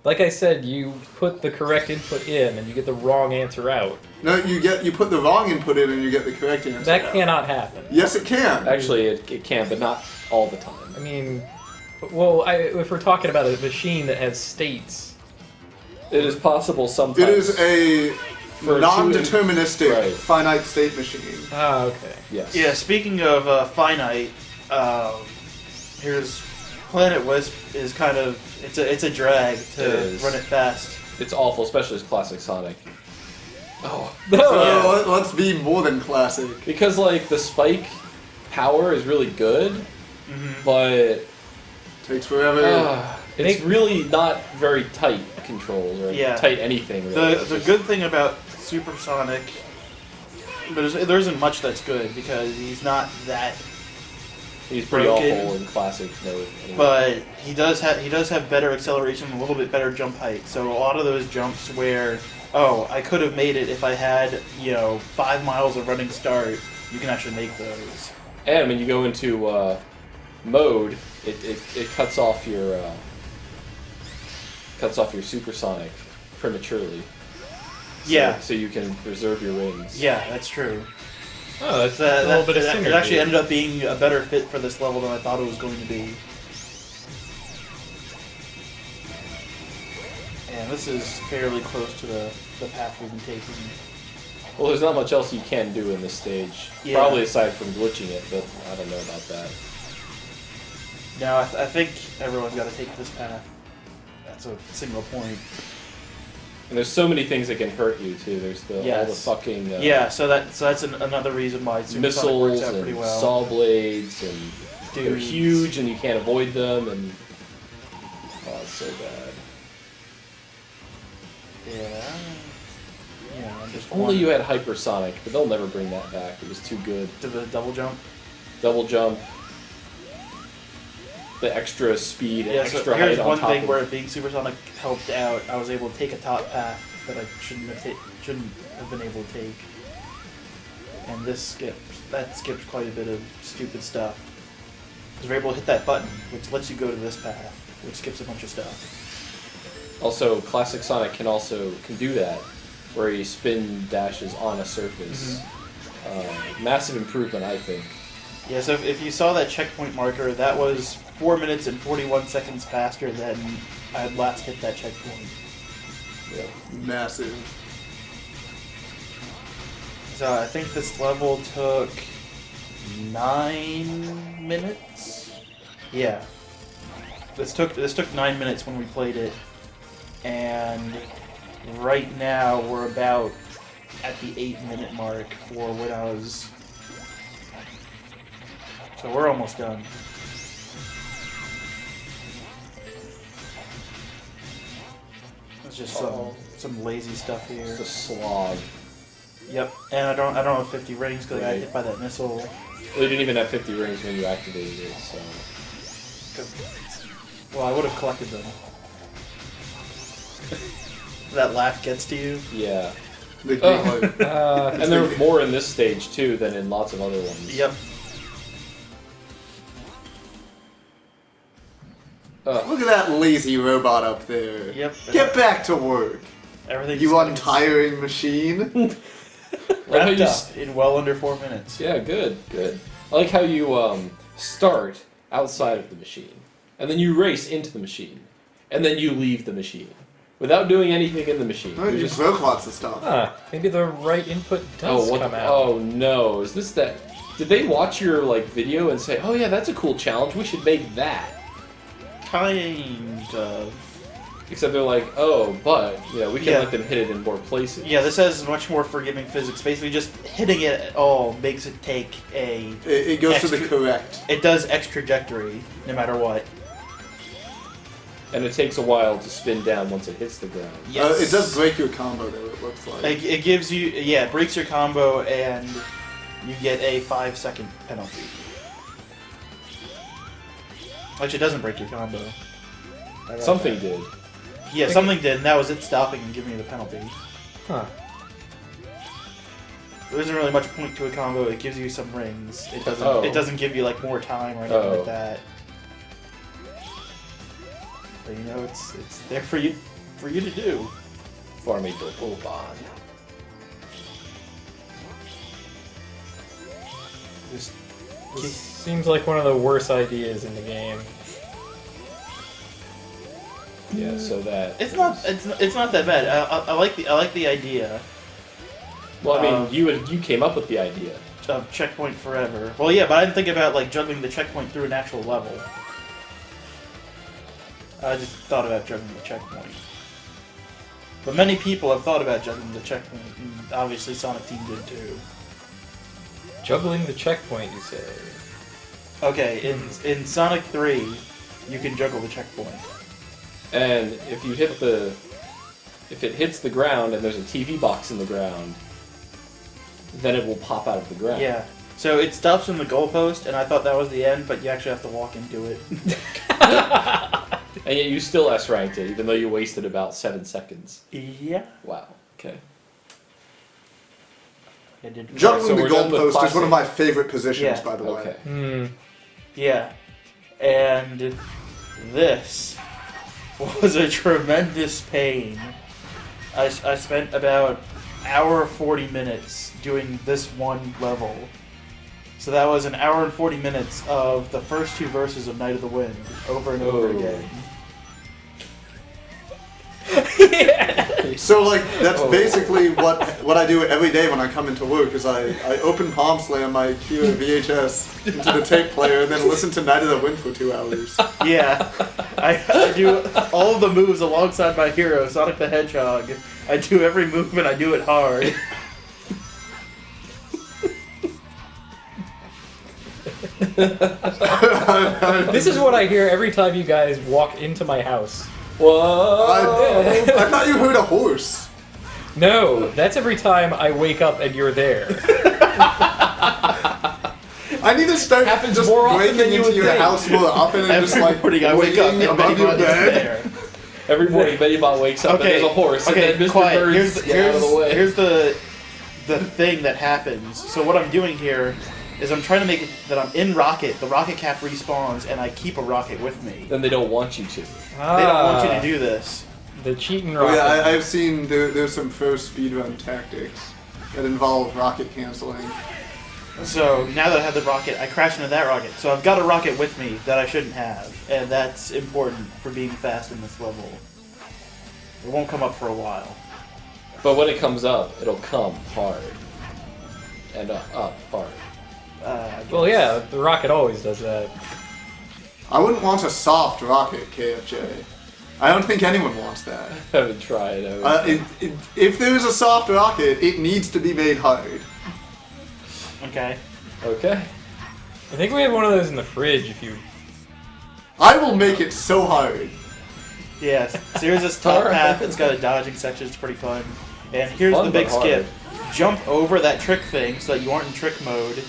Like I said, you put the correct input in and you get the wrong answer out. No, you put the wrong input in and you get the correct answer. That cannot happen. Yes, it can. Actually, it can, but not all the time. I mean, well, if we're talking about a machine that has states, It is possible sometimes. It is a For non-deterministic right. finite state machine. ah, okay. Yes. Yeah, speaking of finite, here's Planet Wisp is kind of it's a drag to run it fast. It's awful, especially as classic Sonic. Oh. So let's be more than classic. Because like the spike power is really good, but Takes forever. it's really not very tight controls or tight anything. Really. The good thing about Supersonic, but there isn't much that's good because he's not that. He's pretty broken, awful in classic mode. Anyway. But he does have better acceleration and a little bit better jump height. So a lot of those jumps where I could have made it if I had 5 miles of running start, you can actually make those. And when you go into mode, it cuts off your supersonic prematurely. So you can preserve your rings. Yeah, that's true. Oh, that's a little bit of synergy. It actually ended up being a better fit for this level than I thought it was going to be. And this is fairly close to the path we've been taking. Well, there's not much else you can do in this stage. Yeah. Probably aside from glitching it, but I don't know about that. No, I think everyone's got to take this path. That's a single point. And there's so many things that can hurt you too. There's all the fucking so that's another reason why Supersonic missiles works out and pretty well. saw blades and they're Dudes. huge and you can't avoid them and it's so bad. I'm just If only you had hypersonic, but they'll never bring that back. It was too good. to the double jump. Double jump, the extra speed and extra so height here's on one top thing of where it. being Supersonic helped out. I was able to take a top path that I shouldn't have been able to take, and this skips quite a bit of stupid stuff. Because we're able to hit that button, which lets you go to this path, which skips a bunch of stuff. Also, Classic Sonic can do that, where he spin dashes on a surface. Massive improvement, I think. Yeah, so if you saw that checkpoint marker, that was 4 minutes and 41 seconds faster than I had last hit that checkpoint. Yeah. Massive. So I think this level took 9 minutes. Yeah, this took 9 minutes when we played it, and right now we're about at the 8-minute mark for when I was. So we're almost done. It's just some lazy stuff here. It's a slog. Yep, and I don't have 50 rings because I got hit by that missile. Well, you didn't even have 50 rings when you activated it, so... Well, I would have collected them. That laugh gets to you. Yeah. The And there were more in this stage, too, than in lots of other ones. Yep. Look at that lazy robot up there. Yep. Get back to work. Everything. You untiring machine. Wrapped up in well under 4 minutes. Yeah, good. I like how you start outside of the machine, and then you race into the machine, and then you leave the machine without doing anything in the machine. Oh, you broke lots of stuff. Maybe the right input does come out. Oh no, is this that? Did they watch your video and say, "Oh yeah, that's a cool challenge. We should make that"? Kind of. Except they're like, "Oh, but we can let them hit it in more places." Yeah, this has much more forgiving physics. Basically, just hitting it at all makes it take a. It goes to the correct. It does X trajectory, no matter what. And it takes a while to spin down once it hits the ground. Yes. It does break your combo, though, it looks like. It gives you, it breaks your combo, and you get a 5-second penalty. Which it doesn't break your combo. Something did. Yeah, something did, and that was it stopping and giving you the penalty. Huh. There isn't really much point to a combo. It gives you some rings. It doesn't. It doesn't give you more time or anything like that. But, it's there for you to do. For me to poop on. Just This seems like one of the worst ideas in the game. Yeah, so that it's not that bad. I like the idea Well, I mean, you came up with the idea. of checkpoint forever. Well, yeah, but I didn't think about like juggling the checkpoint through an actual level. I just thought about juggling the checkpoint. But many people have thought about juggling the checkpoint, and obviously Sonic Team did too. Juggling the checkpoint, you say? Okay, in Sonic 3, you can juggle the checkpoint. And if it hits the ground and there's a TV box in the ground, then it will pop out of the ground. Yeah. So it stops in the goalpost, and I thought that was the end, but you actually have to walk into it. And yet you still S-ranked it, even though you wasted about 7 seconds. Yeah. Wow. Okay. I did. Juggling So the we're done with goalpost is classic. one of my favorite positions, Yeah. by the way. Okay. Hmm. Yeah. And this was a tremendous pain. I spent about hour 40 minutes doing this one level. So that was an hour and 40 minutes of the first 2 verses of Night of the Wind over and over Oh. again. So like that's Oh. basically what I do every day when I come into work is I open Palm Slam my Kia VHS into the tape player and then listen to Night of the Wind for 2 hours. Yeah. I do all of the moves alongside my hero, Sonic the Hedgehog. I do every move and I do it hard. This is what I hear every time you guys walk into my house. Whoa! I thought you heard a horse. No, that's every time I wake up and you're there. I need to start Happens just more often breaking than you into would your think. house more often and just Every like morning I wake up waiting and above your Betty Bot is bed. there. Every morning, Betty Bot wakes up and there's a horse, Okay, and then Mr. quiet. Bird's get out of the way. Here's the thing that happens. So what I'm doing here is I'm trying to make it that I'm in Rocket. The Rocket Cap respawns, and I keep a rocket with me. Then they don't want you to. They don't want you to do this. The cheating Oh, rocket. yeah, I've seen there's some pro speedrun tactics that involve rocket canceling. So now that I have the rocket, I crash into that rocket. So I've got a rocket with me that I shouldn't have, and that's important for being fast in this level. It won't come up for a while. But when it comes up, it'll come hard. And up hard. Well, yeah, the rocket always does that. I wouldn't want a soft rocket, KFJ. I don't think anyone wants that. I haven't tried. If there's a soft rocket, it needs to be made hard. Okay. Okay. I think we have one of those in the fridge if you... I will make it so hard. Yes. So here's this top Alright. path. It's got a dodging section. It's pretty fun. And here's Fun, the big but hard. skip. Jump over that trick thing so that you aren't in trick mode.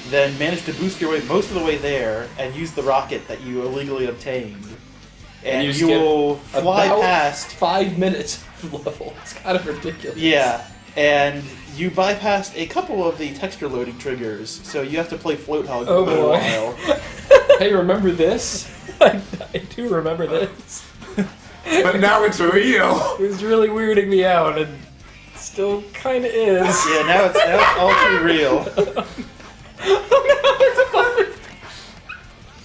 Then manage to boost your way most of the way there and use the rocket that you illegally obtained. And you you skip will fly about past. 5 minutes of level. It's kind of ridiculous. Yeah. And you bypassed a couple of the texture loading triggers, so you have to play Floathog for Oh, a little boy. while. Hey, remember this? I do remember this. But now it's real. It was really weirding me out, and still kind of is. Yeah, now it's all too real.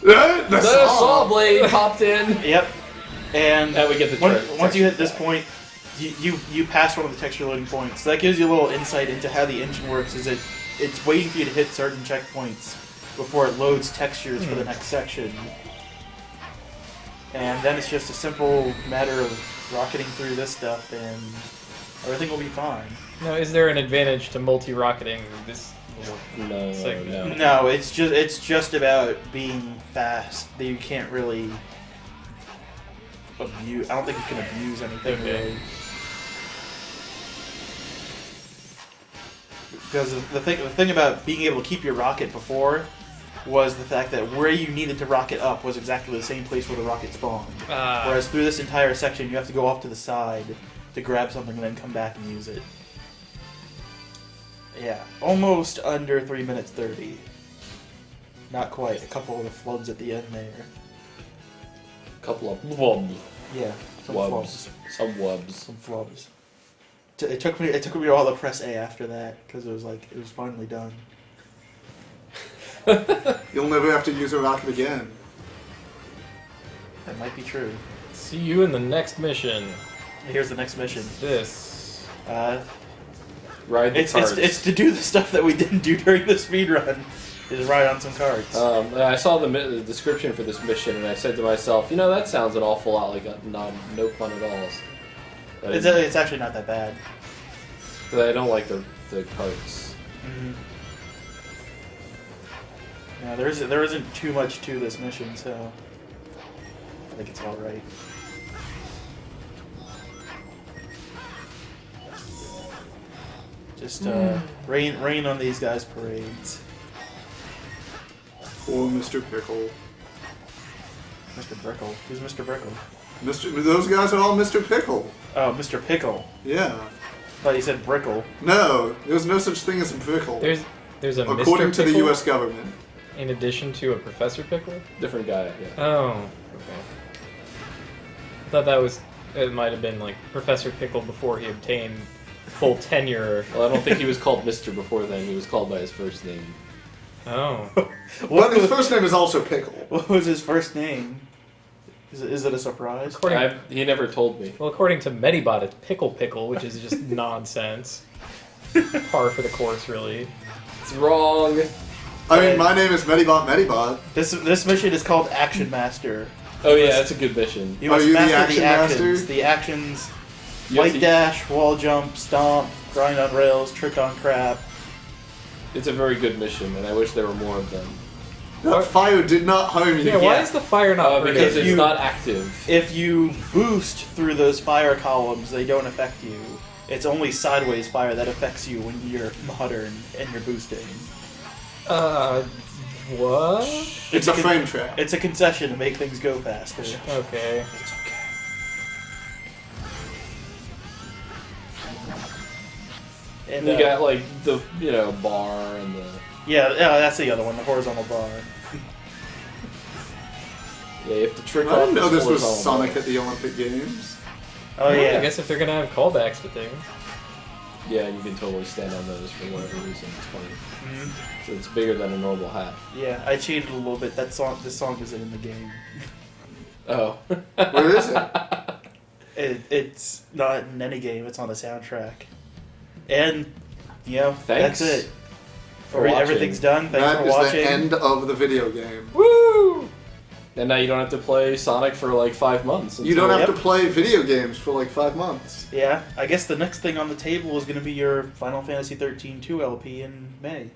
The The saw blade popped in. Yep. And Now we get the once you hit this point, you pass one of the texture loading points. So that gives you a little insight into how the engine works. Is it's waiting for you to hit certain checkpoints before it loads textures for the next section. And then it's just a simple matter of rocketing through this stuff, and everything will be fine. Now, is there an advantage to multi-rocketing this little No, segment? no. No, it's just about being fast. That you can't really abuse. I don't think you can abuse anything Okay. really. Because the thing about being able to keep your rocket before was the fact that where you needed to rocket up was exactly the same place where the rocket spawned. Whereas through this entire section, you have to go off to the side to grab something and then come back and use it. Yeah, almost under 3 minutes 30. Not quite. A couple of the flubs at the end there. Couple of Yeah, some Wubs. flubs. Some wubs. Some flubs. It took me a while to press A after that because it was finally done. You'll never have to use a rocket again. That might be true. See you in the next mission. Here's the next mission. This. Ride the carts. It's to do the stuff that we didn't do during the speed run. Is ride on some carts. I saw the description for this mission, and I said to myself, you know, that sounds an awful lot like no fun at all. But It's actually not that bad. But I don't like the carts. Mm-hmm. Yeah, there isn't too much to this mission, so I think it's all right. Just rain on these guys' parades. Poor Mr. Pickle. Mr. Brickle. Who's Mr. Brickle? Those guys are all Mr. Pickle. Oh, Mr. Pickle. Yeah. Thought you said Brickle. No, there's no such thing as a pickle. There's a according Mr. to the Pickle U.S. government. in addition to a Professor Pickle. Different guy, yeah. Oh, okay. I thought it might have been like Professor Pickle before he obtained full tenure. Well, I don't think he was called Mr. before then. He was called by his first name. Oh. But his first name is also Pickle. What was his first name? Is it a surprise? He never told me. Well, according to Medibot, it's Pickle, which is just nonsense. Par for the course, really. It's wrong. I mean, my name is Medibot. This mission is called Action Master. Oh yeah, that's a good mission. You must you the master the Action actions. Master? The actions: You have white to- dash, wall jump, stomp, grind on rails, trick on crap. It's a very good mission, and I wish there were more of them. That fire did not harm you. Yeah, why is the fire not burning? Because it's you- not active. If you boost through those fire columns, they don't affect you. It's only sideways fire that affects you when you're modern and you're boosting. What? It's a frame trap. It's a concession to make things go faster. Okay. It's okay. And You got like the bar and the. yeah, that's the other one, the horizontal bar. Yeah, you have to trick I off. didn't know this was horizontal Sonic bar. at the Olympic Games. Oh Well, yeah. I guess if they're gonna have callbacks to things. Yeah, you can totally stand on those for whatever reason. It's funny. Mhm. So it's bigger than a normal hat. Yeah, I cheated a little bit. This song isn't in the game. Oh. Where is it? It's not in any game. It's on the soundtrack. And Thanks that's it. for watching. Everything's done. Thanks That for is watching. the end of the video game. Woo! And now you don't have to play Sonic for like 5 months. You don't have Yep. to play video games for like 5 months. Yeah, I guess the next thing on the table is going to be your Final Fantasy 13 2 LP in May.